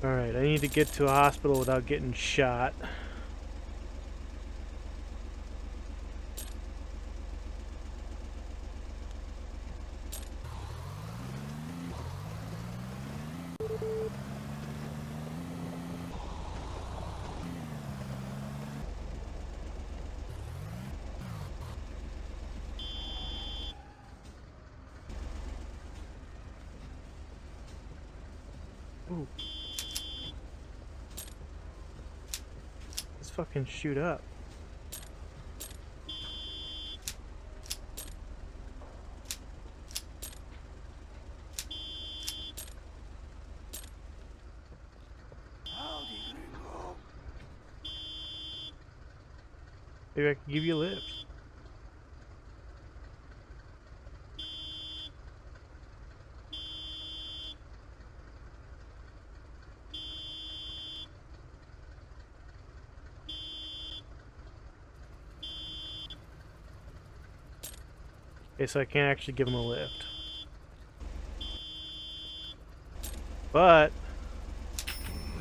Alright, I need to get to a hospital without getting shot. Ooh. Let's fucking shoot up. Maybe I can give you a lift. Okay, so I can't actually give him a lift. But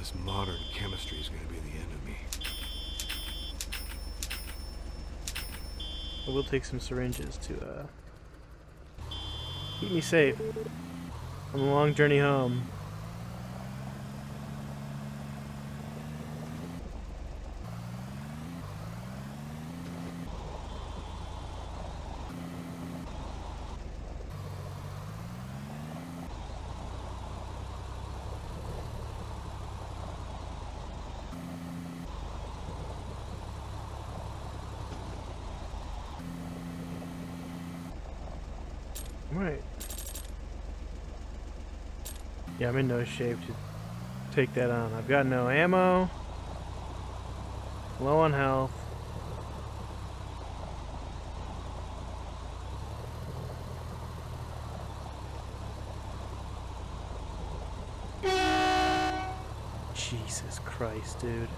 This modern chemistry is going to be the end of me. I will take some syringes to keep me safe on the long journey home. Right. Yeah, I'm in no shape to take that on. I've got no ammo, low on health. Jesus Christ, dude.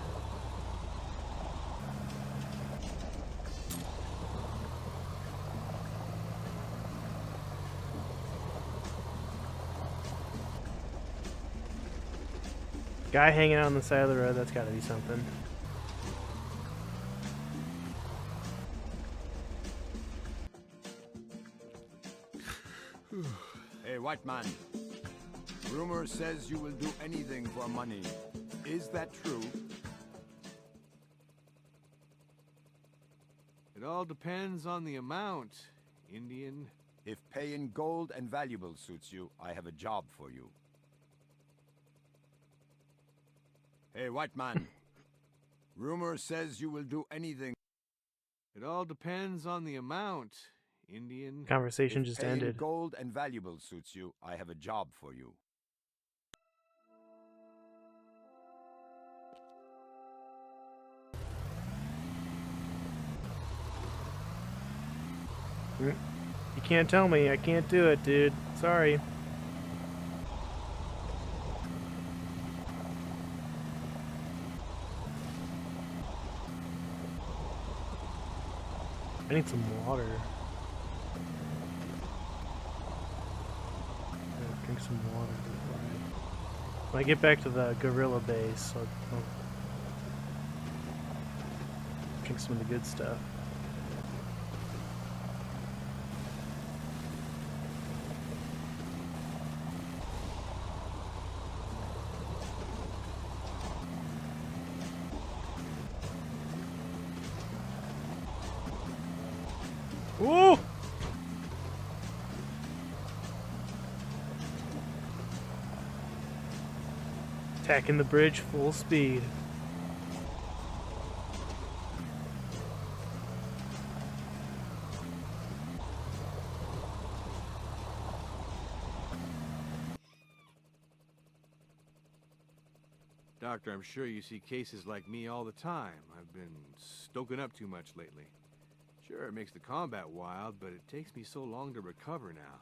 Guy hanging out on the side of the road, that's gotta be something. Hey, white man. Rumor says you will do anything for money. Is that true? It all depends on the amount, Indian. If paying gold and valuables suits you, I have a job for you. Hey, white man. Rumor says you will do anything. It all depends on the amount, Indian. Conversation If just paying ended. gold and valuables suits you, I have a job for you. You can't tell me. I can't do it, dude. Sorry. I need some water. Yeah, drink some water. When I get back to the gorilla base, I'll drink some of the good stuff. Woo! Attacking the bridge full speed. Doctor, I'm sure you see cases like me all the time. I've been stoking up too much lately. Sure, it makes the combat wild, but it takes me so long to recover now.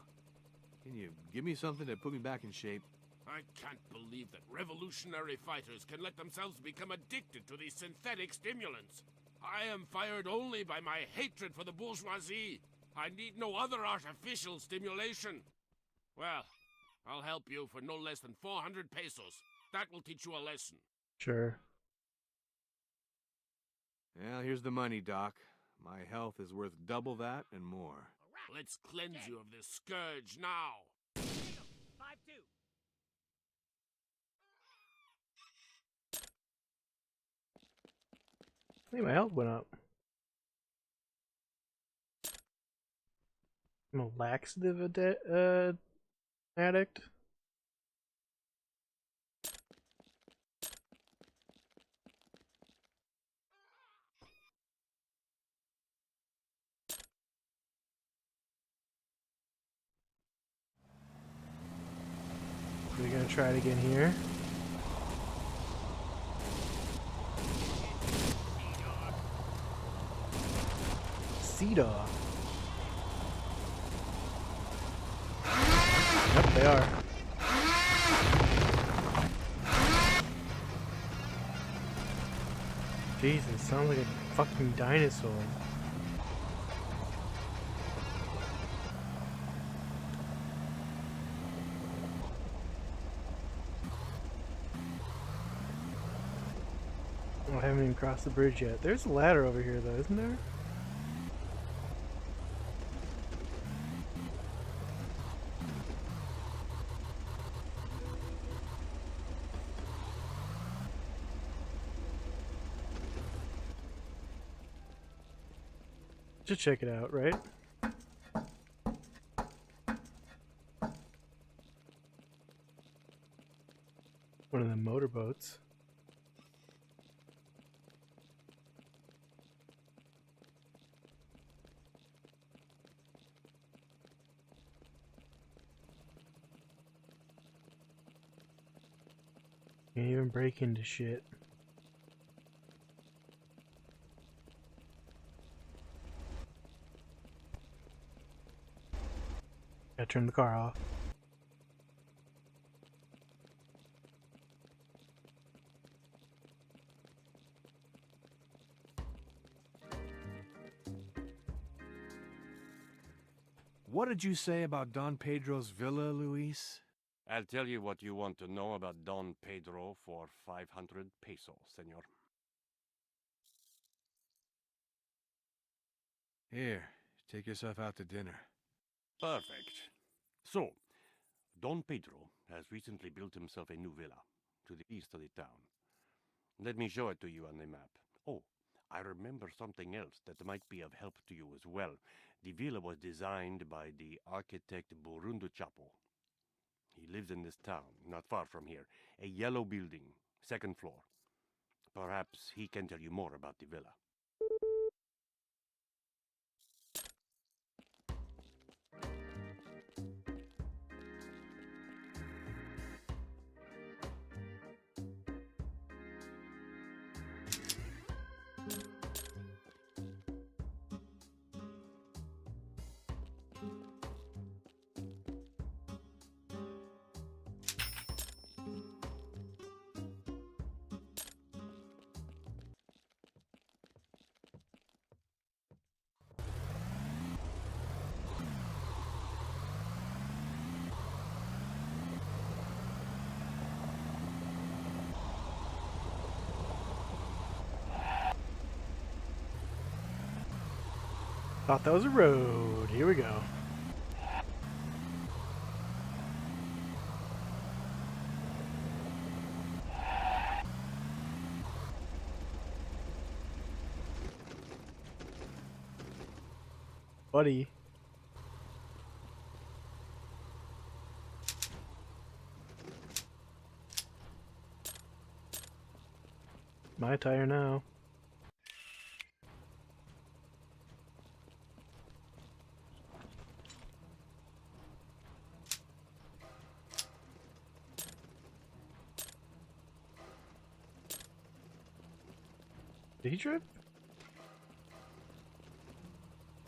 Can you give me something to put me back in shape? I can't believe that revolutionary fighters can let themselves become addicted to these synthetic stimulants. I am fired only by my hatred for the bourgeoisie. I need no other artificial stimulation. Well, I'll help you for no less than 400 pesos. That will teach you a lesson. Sure. Well, here's the money, Doc. My health is worth double that and more. Let's cleanse you of this scourge now. 5-2. I think my health went up. I'm a laxative addict. We're gonna try it again here. Sea-Dog. Yep, they are. Jesus, sounds like a fucking dinosaur. Oh, I haven't even crossed the bridge yet. There's a ladder over here, though, isn't there? Just check it out, right? One of the motorboats. Can't even break into shit. Gotta turn the car off. What did you say about Don Pedro's villa, Luis? I'll tell you what you want to know about Don Pedro for 500 pesos, senor. Here, take yourself out to dinner. Perfect. So, Don Pedro has recently built himself a new villa to the east of the town. Let me show it to you on the map. Oh, I remember something else that might be of help to you as well. The villa was designed by the architect Burundu Chapo. He lives in this town, not far from here. A yellow building, second floor. Perhaps he can tell you more about the villa. Thought that was a road. Here we go. Buddy. My tire now. Did he trip?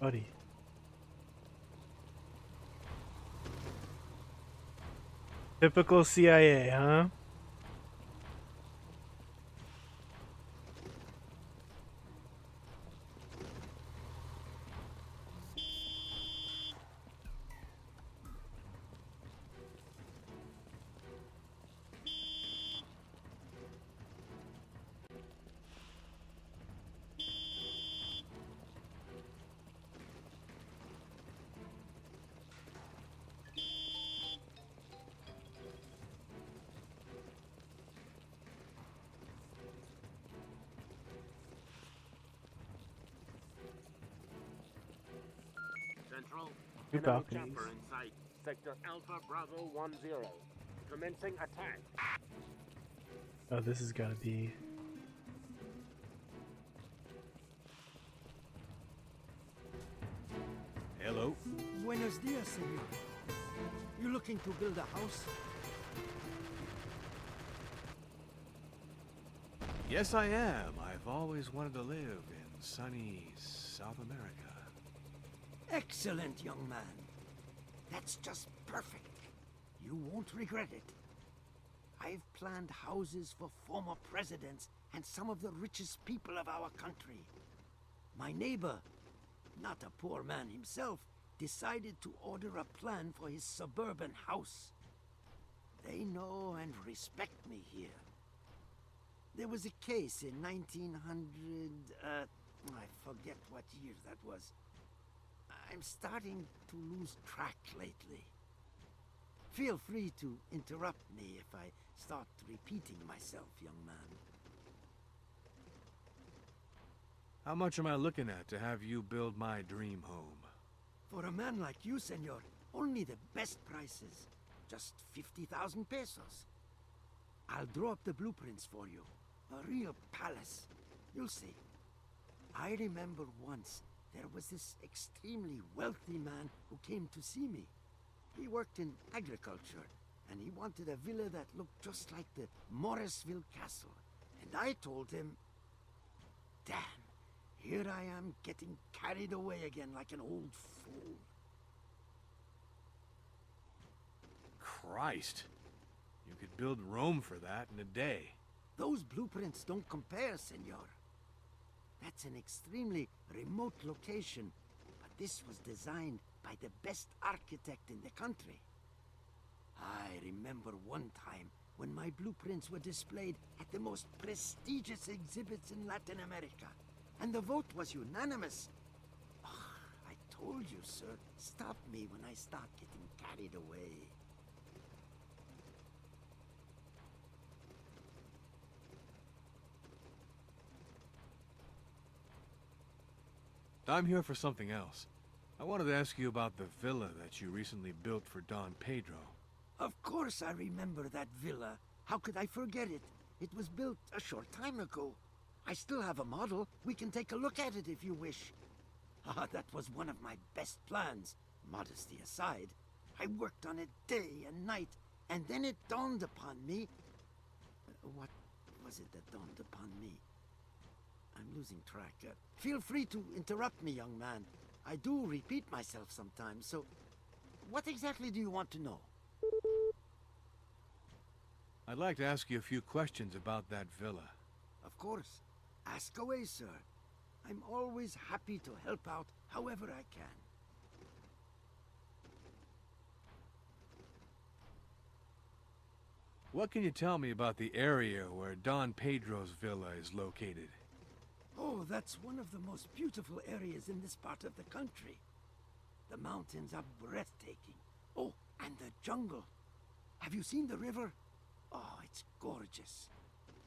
Buddy. Typical CIA, huh? Central. Two Enemy balconies. chopper in sight. Sector Alpha Bravo 10. Commencing attack. Oh, this has got to be. Hello. Buenos dias, senor. You looking to build a house? Yes, I am. I've always wanted to live in sunny South America. Excellent, young man. That's just perfect. You won't regret it. I've planned houses for former presidents and some of the richest people of our country. My neighbor, not a poor man himself, decided to order a plan for his suburban house. They know and respect me here. There was a case in 1900, I forget what year that was. I'm starting to lose track lately. Feel free to interrupt me if I start repeating myself, young man. How much am I looking at to have you build my dream home? For a man like you, senor, only the best prices. Just 50,000 pesos. I'll draw up the blueprints for you. A real palace. You'll see. I remember once there was this extremely wealthy man who came to see me. He worked in agriculture, and he wanted a villa that looked just like the Morrisville Castle. And I told him, damn, here I am getting carried away again like an old fool. Christ. You could build Rome for that in a day. Those blueprints don't compare, senor. That's an extremely remote location, but this was designed by the best architect in the country. I remember one time when my blueprints were displayed at the most prestigious exhibits in Latin America, and the vote was unanimous. Oh, I told you, sir, stop me when I start getting carried away. I'm here for something else. I wanted to ask you about the villa that you recently built for Don Pedro. Of course I remember that villa. How could I forget it? It was built a short time ago. I still have a model. We can take a look at it if you wish. Ah, that was one of my best plans. Modesty aside, I worked on it day and night, and then it dawned upon me... what was it that dawned upon me? I'm losing track. Feel free to interrupt me, young man. I do repeat myself sometimes, so... what exactly do you want to know? I'd like to ask you a few questions about that villa. Of course. Ask away, sir. I'm always happy to help out however I can. What can you tell me about the area where Don Pedro's villa is located? Oh, that's one of the most beautiful areas in this part of the country. The mountains are breathtaking. Oh, and the jungle. Have you seen the river? Oh, it's gorgeous.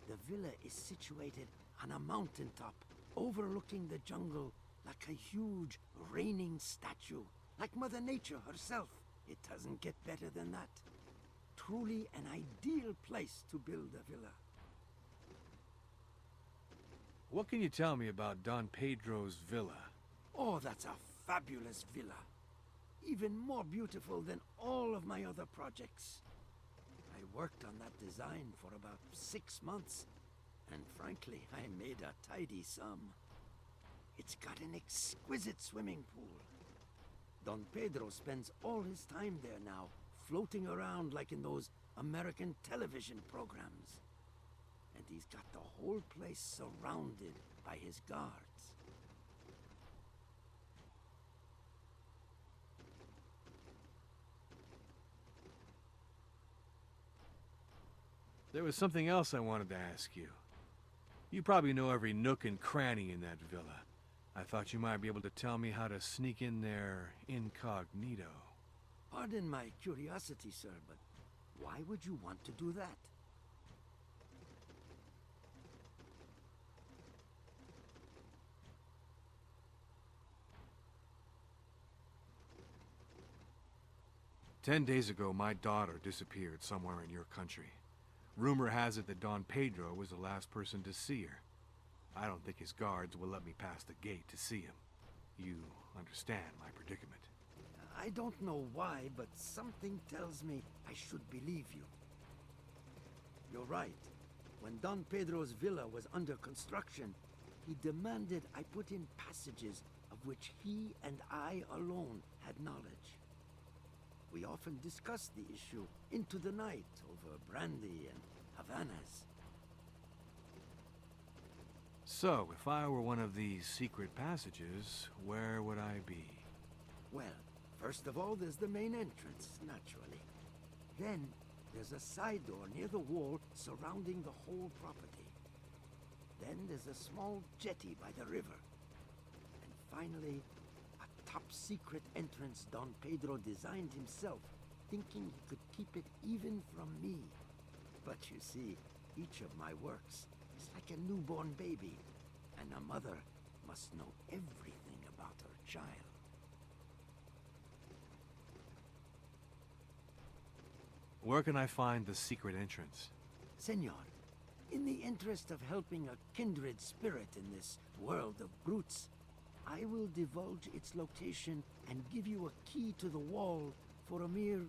The villa is situated on a mountaintop, overlooking the jungle like a huge reigning statue, like Mother Nature herself. It doesn't get better than that. Truly an ideal place to build a villa. What can you tell me about Don Pedro's villa? Oh, that's a fabulous villa. Even more beautiful than all of my other projects. I worked on that design for about 6 months, and frankly, I made a tidy sum. It's got an exquisite swimming pool. Don Pedro spends all his time there now, floating around like in those American television programs. And he's got the whole place surrounded by his guards. There was something else I wanted to ask you. You probably know every nook and cranny in that villa. I thought you might be able to tell me how to sneak in there incognito. Pardon my curiosity, sir, but why would you want to do that? 10 days ago, my daughter disappeared somewhere in your country. Rumor has it that Don Pedro was the last person to see her. I don't think his guards will let me pass the gate to see him. You understand my predicament. I don't know why, but something tells me I should believe you. You're right. When Don Pedro's villa was under construction, he demanded I put in passages of which he and I alone had knowledge. We often discussed the issue into the night over brandy and Havanas. So, if I were one of these secret passages, where would I be? Well, first of all, there's the main entrance, naturally. Then, there's a side door near the wall surrounding the whole property. Then there's a small jetty by the river. And finally, a top-secret entrance Don Pedro designed himself, thinking he could keep it even from me. But you see, each of my works is like a newborn baby, and a mother must know everything about her child. Where can I find the secret entrance? Senor, in the interest of helping a kindred spirit in this world of brutes, I will divulge its location and give you a key to the wall for a mere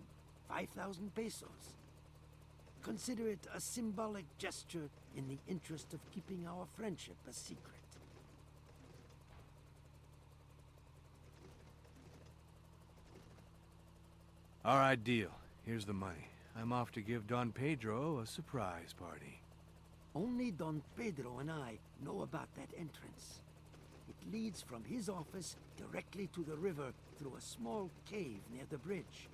5,000 pesos. Consider it a symbolic gesture in the interest of keeping our friendship a secret. All right, deal. Here's the money. I'm off to give Don Pedro a surprise party. Only Don Pedro and I know about that entrance. It leads from his office directly to the river through a small cave near the bridge.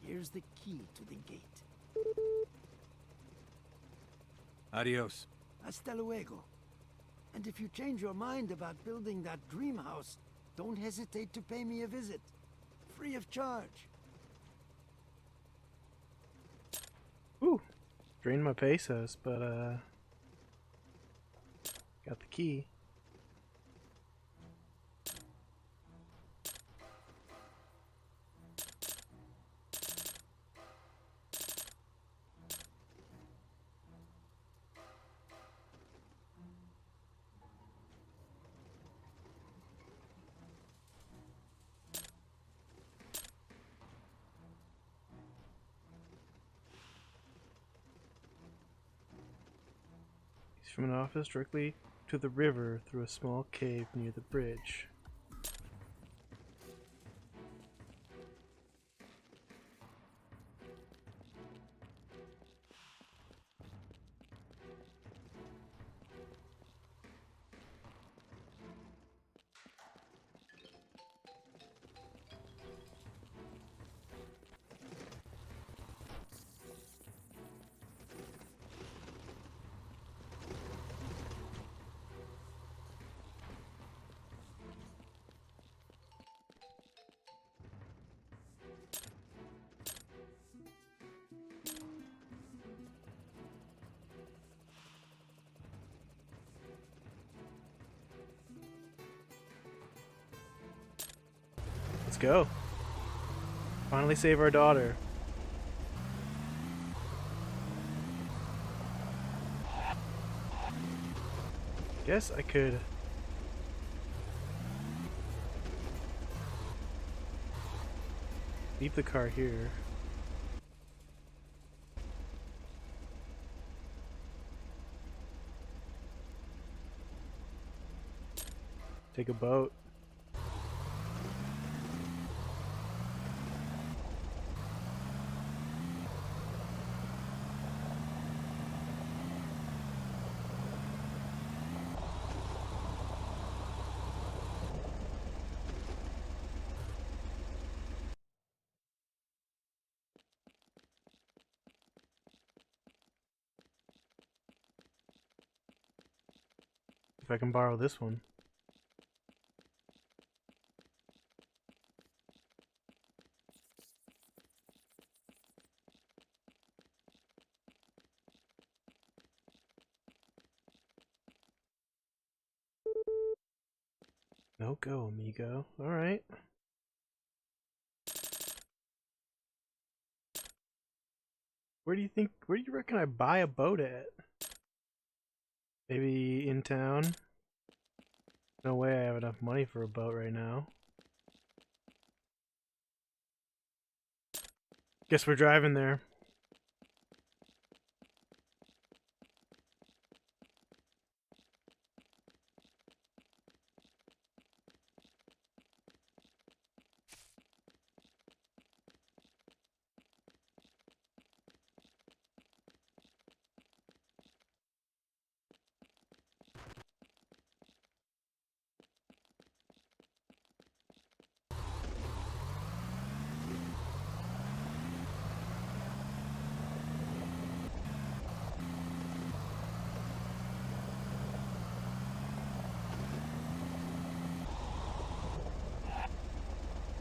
Here's the key to the gate. Adios. Hasta luego. And if you change your mind about building that dream house, don't hesitate to pay me a visit. Free of charge. Ooh, drained my pesos, but got the key. From an office directly to the river through a small cave near the bridge. Let's go. Finally save our daughter. Guess I could leave the car here. Take a boat. If I can borrow this one. No go, amigo. Alright. Where do you reckon I buy a boat at? Maybe in town? No way I have enough money for a boat right now. Guess we're driving there.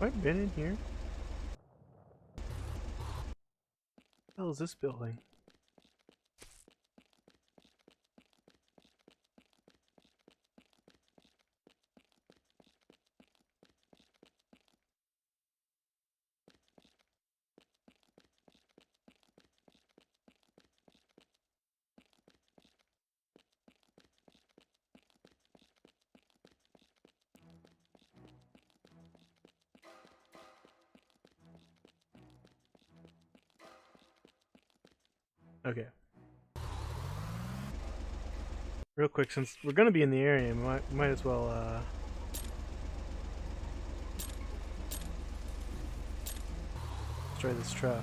Have I been in here? What the hell is this building? Okay. Real quick, since we're gonna be in the area, might as well let's try this truck.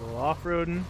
A little off-roading.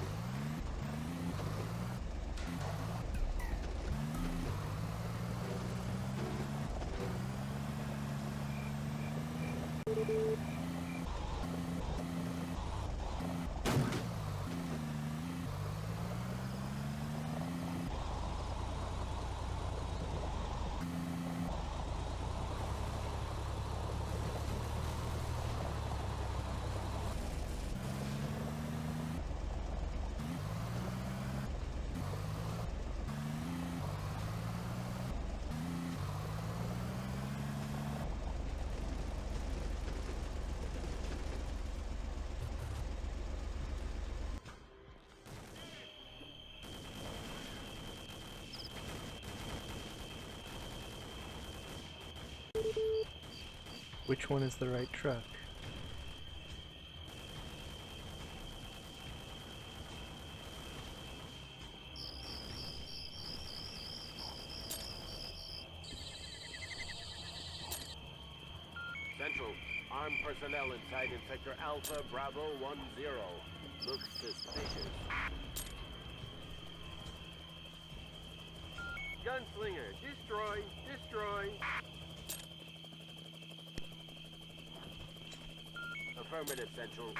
Which one is the right truck? Central, armed personnel inside in sector Alpha Bravo 10. Looks suspicious. Gunslinger, destroy, destroy. Affirmative, Central.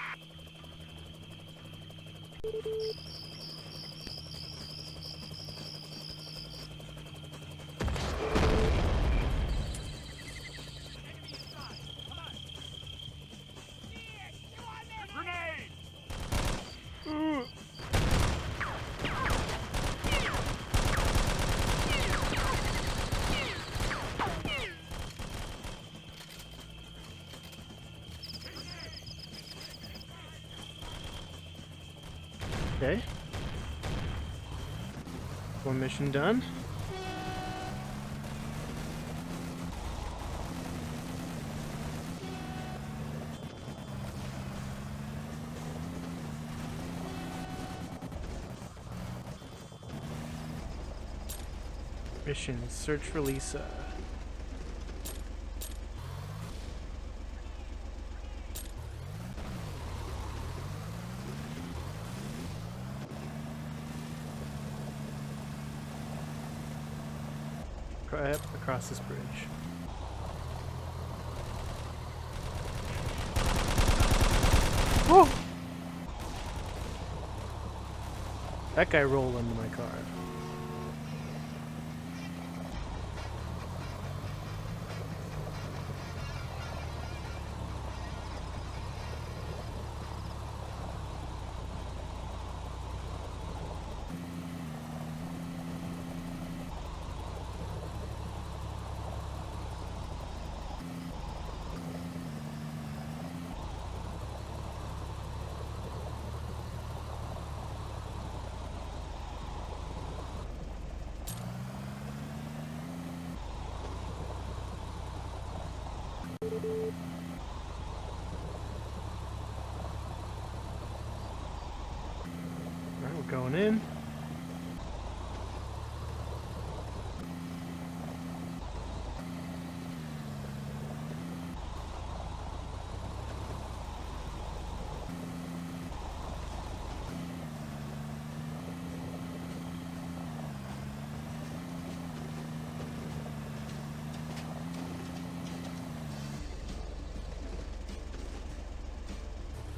Okay. One mission done. Mission, search for Lisa. Across this bridge. Whoa! That guy rolled into my car. Going in.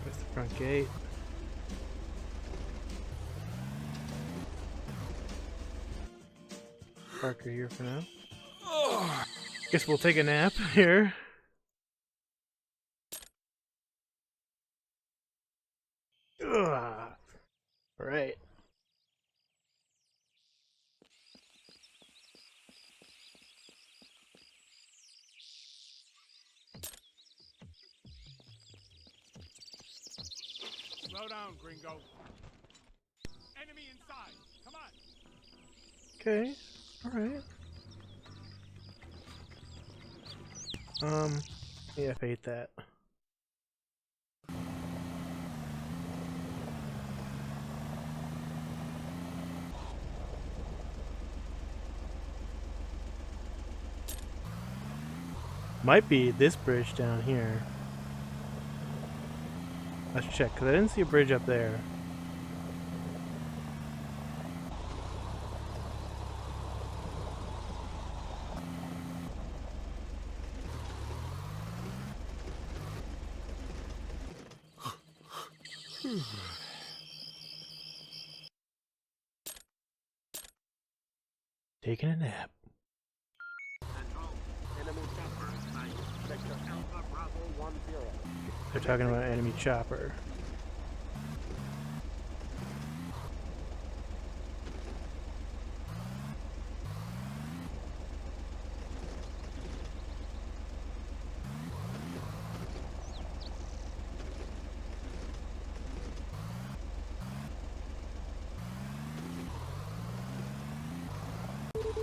There's the front gate. Parker here for now. Guess we'll take a nap here. Ugh. All right. Slow down, gringo. Enemy inside. Come on. Okay. All right. Yeah, I hate that. Might be this bridge down here. Let's check, because I didn't see a bridge up there. Taking a nap. They're talking about enemy chopper.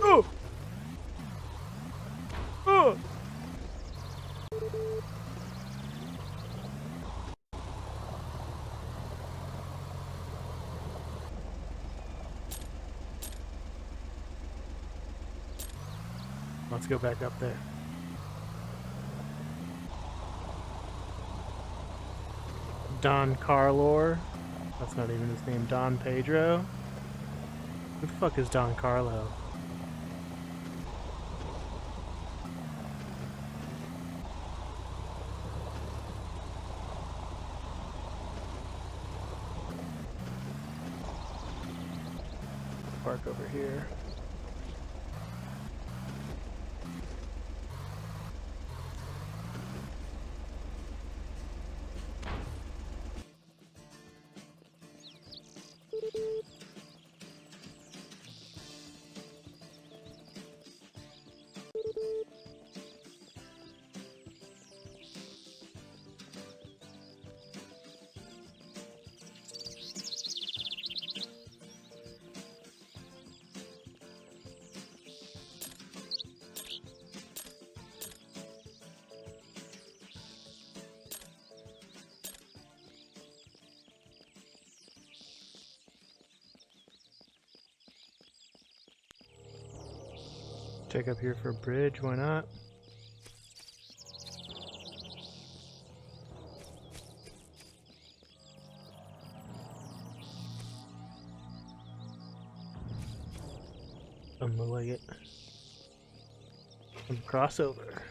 Oh! Oh! Let's go back up there. Don Carlor. That's not even his name. Don Pedro. Who the fuck is Don Carlo? Park over here. Check up here for a bridge, why not? Doesn't look like it. Some crossover.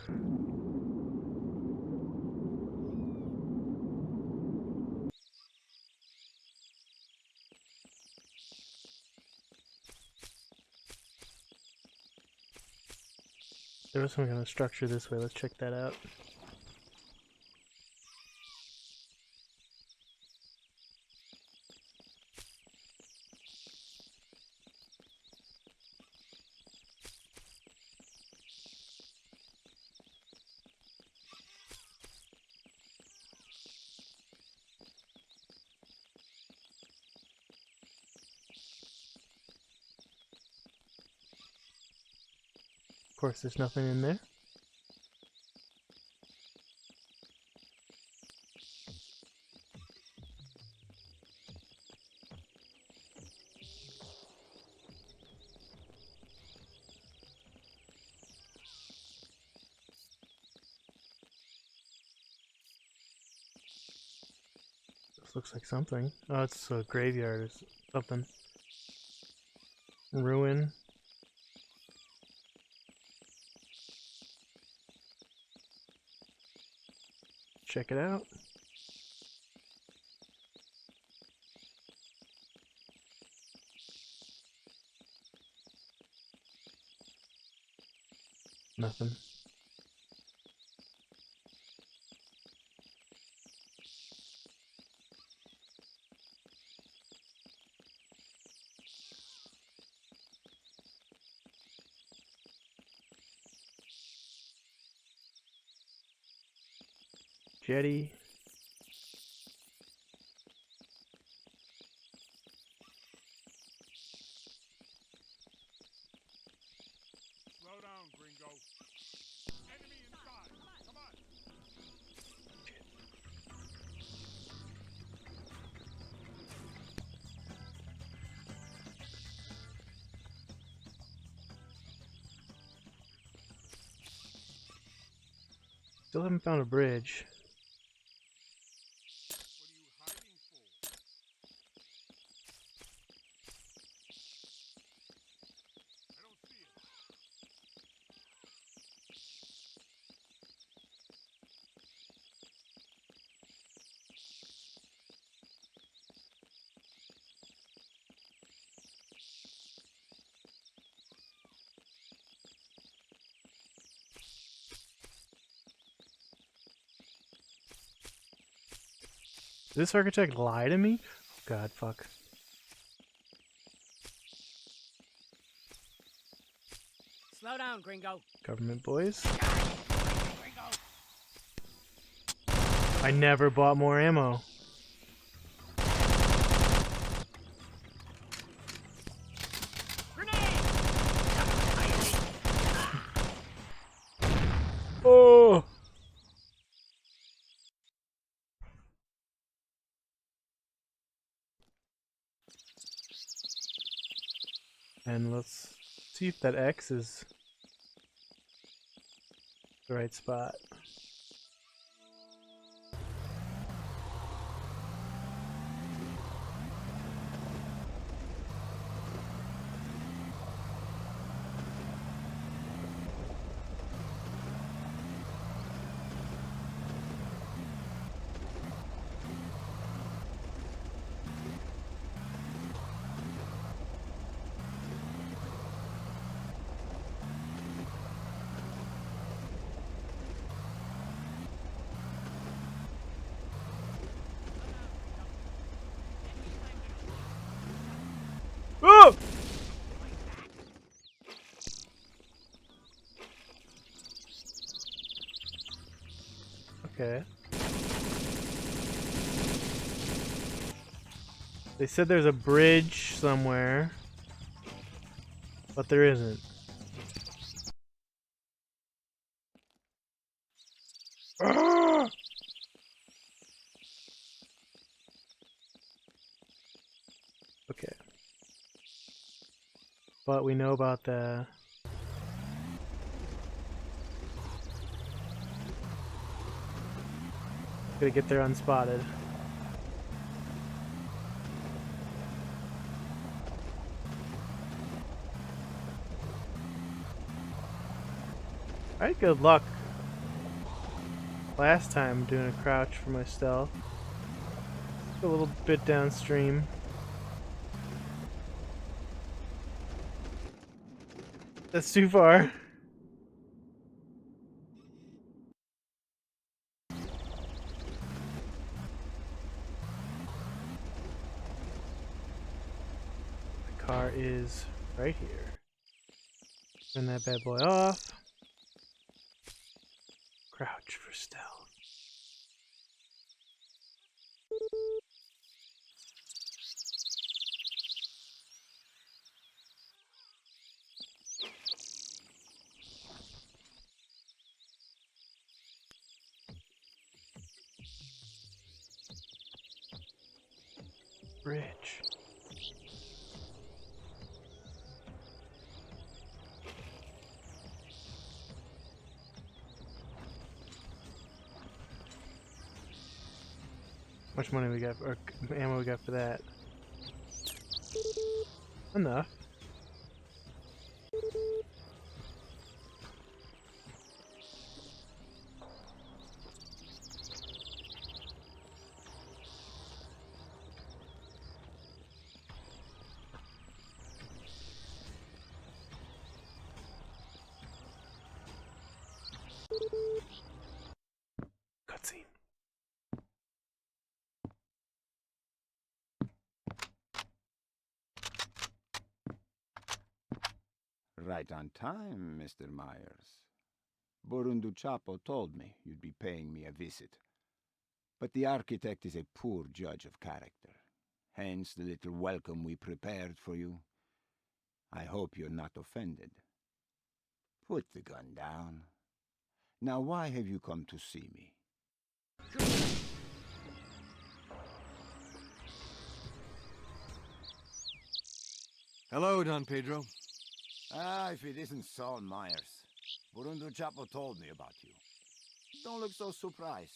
There was some kind of structure this way, let's check that out. Of course, there's nothing in there. This looks like something. Oh, it's a graveyard or something. Ruin. Check it out. Nothing. Jetty. Slow down, gringo. Enemy inside. Come on. Still haven't found a bridge. What are you hiding for? I don't see it. Did this architect lie to me? Oh, God, fuck. Slow down, gringo. Government boys. Gringo. I never bought more ammo. Grenade! Oh! And let's see if that X is the right spot. Oh! Okay. They said there's a bridge somewhere, but there isn't. Ah! Okay. But we know about the... Gotta get there unspotted. Alright, good luck. Last time doing a crouch for my stealth. A little bit downstream. That's too far. The car is right here. Turn that bad boy off. Crouch for stealth. Bridge. much money we got, or ammo we got for that? Enough. Cutscene. Right on time, Mr. Myers. Burundu Chapo told me you'd be paying me a visit. But the architect is a poor judge of character. Hence the little welcome we prepared for you. I hope you're not offended. Put the gun down. Now why have you come to see me? Hello, Don Pedro. If it isn't Saul Myers. Burundu Chapo told me about you. Don't look so surprised.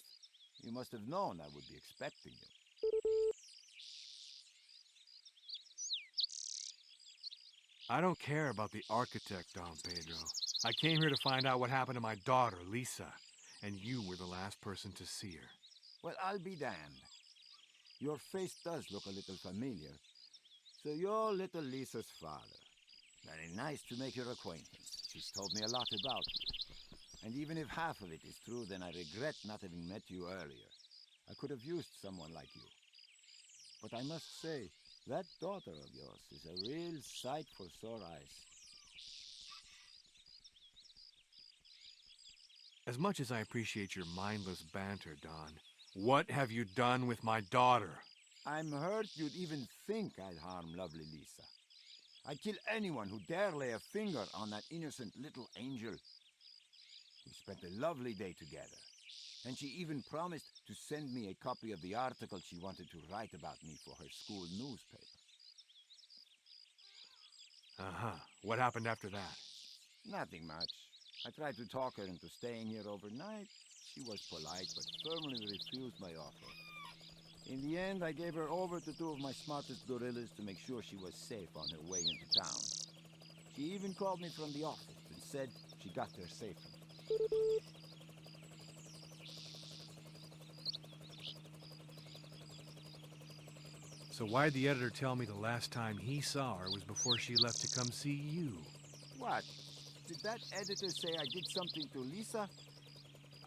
You must have known I would be expecting you. I don't care about the architect, Don Pedro. I came here to find out what happened to my daughter, Lisa, and you were the last person to see her. Well, I'll be damned. Your face does look a little familiar. So you're little Lisa's father. Very nice to make your acquaintance. She's told me a lot about you. And even if half of it is true, then I regret not having met you earlier. I could have used someone like you. But I must say, that daughter of yours is a real sight for sore eyes. As much as I appreciate your mindless banter, Don, what have you done with my daughter? I'm hurt you'd even think I'd harm lovely Lisa. I'd kill anyone who dare lay a finger on that innocent little angel. We spent a lovely day together, and she even promised to send me a copy of the article she wanted to write about me for her school newspaper. Uh-huh. What happened after that? Nothing much. I tried to talk her into staying here overnight. She was polite, but firmly refused my offer. In the end, I gave her over to two of my smartest gorillas to make sure she was safe on her way into town. She even called me from the office and said she got there safely. So why'd the editor tell me the last time he saw her was before she left to come see you? What? Did that editor say I did something to Lisa?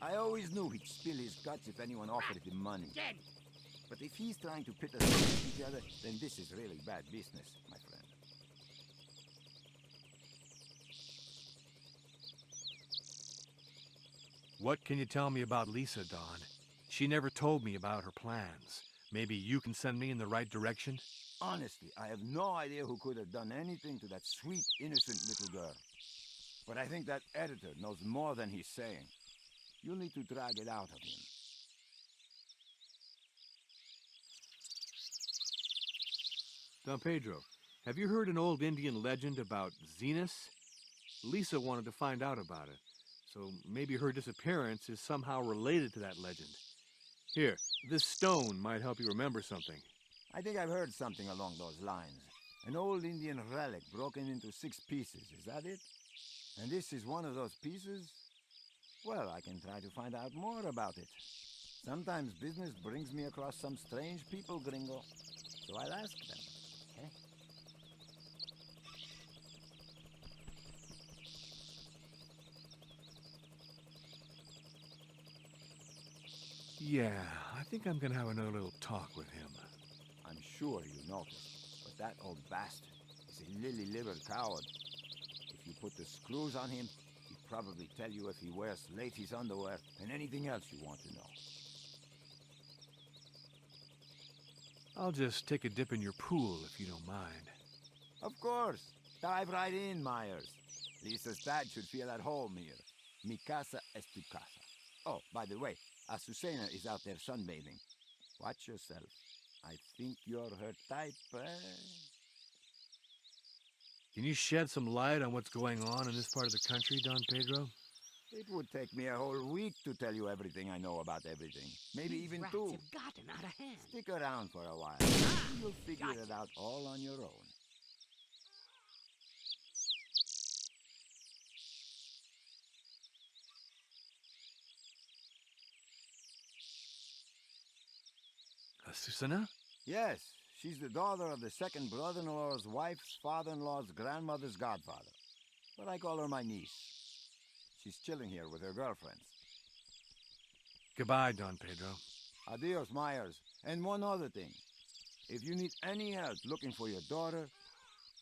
I always knew he'd spill his guts if anyone offered him money. Dead. But if he's trying to pit us against each other, then this is really bad business, my friend. What can you tell me about Lisa, Don? She never told me about her plans. Maybe you can send me in the right direction? Honestly, I have no idea who could have done anything to that sweet, innocent little girl. But I think that editor knows more than he's saying. You'll need to drag it out of him. Don Pedro, have you heard an old Indian legend about Zenus? Lisa wanted to find out about it, so maybe her disappearance is somehow related to that legend. Here, this stone might help you remember something. I think I've heard something along those lines. An old Indian relic broken into 6 pieces, is that it? And this is one of those pieces? Well, I can try to find out more about it. Sometimes business brings me across some strange people, gringo. So I'll ask them, okay? Yeah, I think I'm gonna have another little talk with him. I'm sure you noticed, but that old bastard is a lily-livered coward. If you put the screws on him, he'd probably tell you if he wears ladies' underwear and anything else you want to know. I'll just take a dip in your pool if you don't mind. Of course. Dive right in, Myers. Lisa's dad should feel at home here. Mi casa es tu casa. Oh, by the way, Azucena is out there sunbathing. Watch yourself. I think you're her type, eh? Can you shed some light on what's going on in this part of the country, Don Pedro? It would take me a whole week to tell you everything I know about everything. Maybe These even rats two. have gotten out of hand. Stick around for a while. You'll figure it out all on your own. Susana? Yes, she's the daughter of the second brother-in-law's wife's father-in-law's grandmother's godfather. But I call her my niece. She's chilling here with her girlfriends. Goodbye, Don Pedro. Adios, Myers. And one other thing. If you need any help looking for your daughter,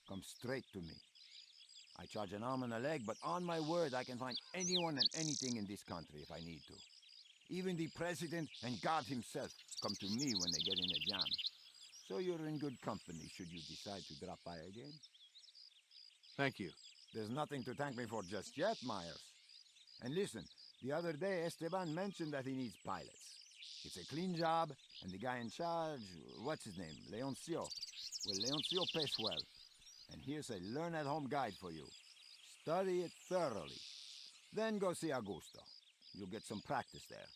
come straight to me. I charge an arm and a leg, but on my word, I can find anyone and anything in this country if I need to. Even the president and God himself come to me when they get in a jam. So you're in good company should you decide to drop by again. Thank you. There's nothing to thank me for just yet, Myers. And listen, the other day Esteban mentioned that he needs pilots. It's a clean job, and the guy in charge, what's his name, Leoncio. Well, Leoncio pays well. And here's a learn-at-home guide for you. Study it thoroughly. Then go see Augusto. You'll get some practice there.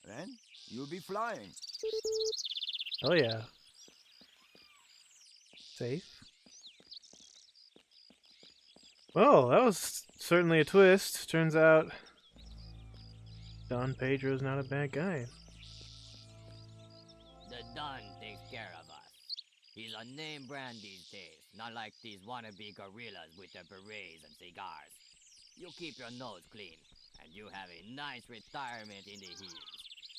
Then you'll be flying. Oh yeah. Safe. Well, that was certainly a twist. Turns out Don Pedro's not a bad guy. The Don takes care of us. He's a name brand these days, not like these wannabe gorillas with their berets and cigars. You keep your nose clean, and you have a nice retirement in the hills.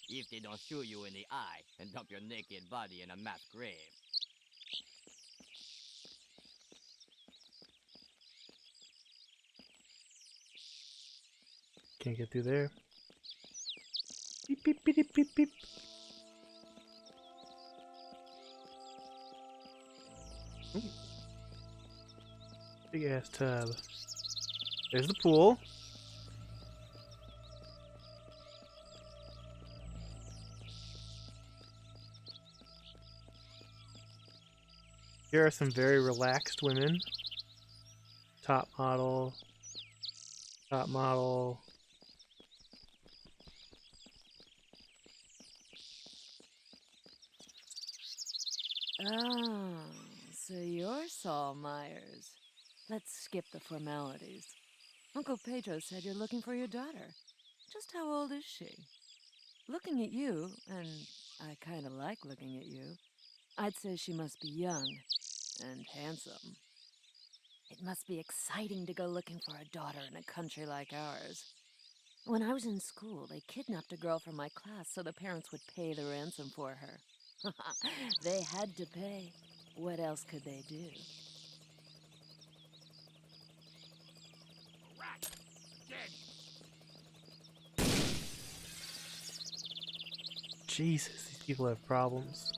If they don't shoot you in the eye and dump your naked body in a mass grave. Can't get through there. Beep beep beep beep beep beep. Ooh. Big ass tub. There's the pool. Here are some very relaxed women. Top model. Top model. Oh, so you're Saul Myers. Let's skip the formalities. Uncle Pedro said you're looking for your daughter. Just how old is she? Looking at you, and I kind of like looking at you, I'd say she must be young and handsome. It must be exciting to go looking for a daughter in a country like ours. When I was in school, they kidnapped a girl from my class so the parents would pay the ransom for her. They had to pay. What else could they do? Rat! Dead! Jesus, these people have problems.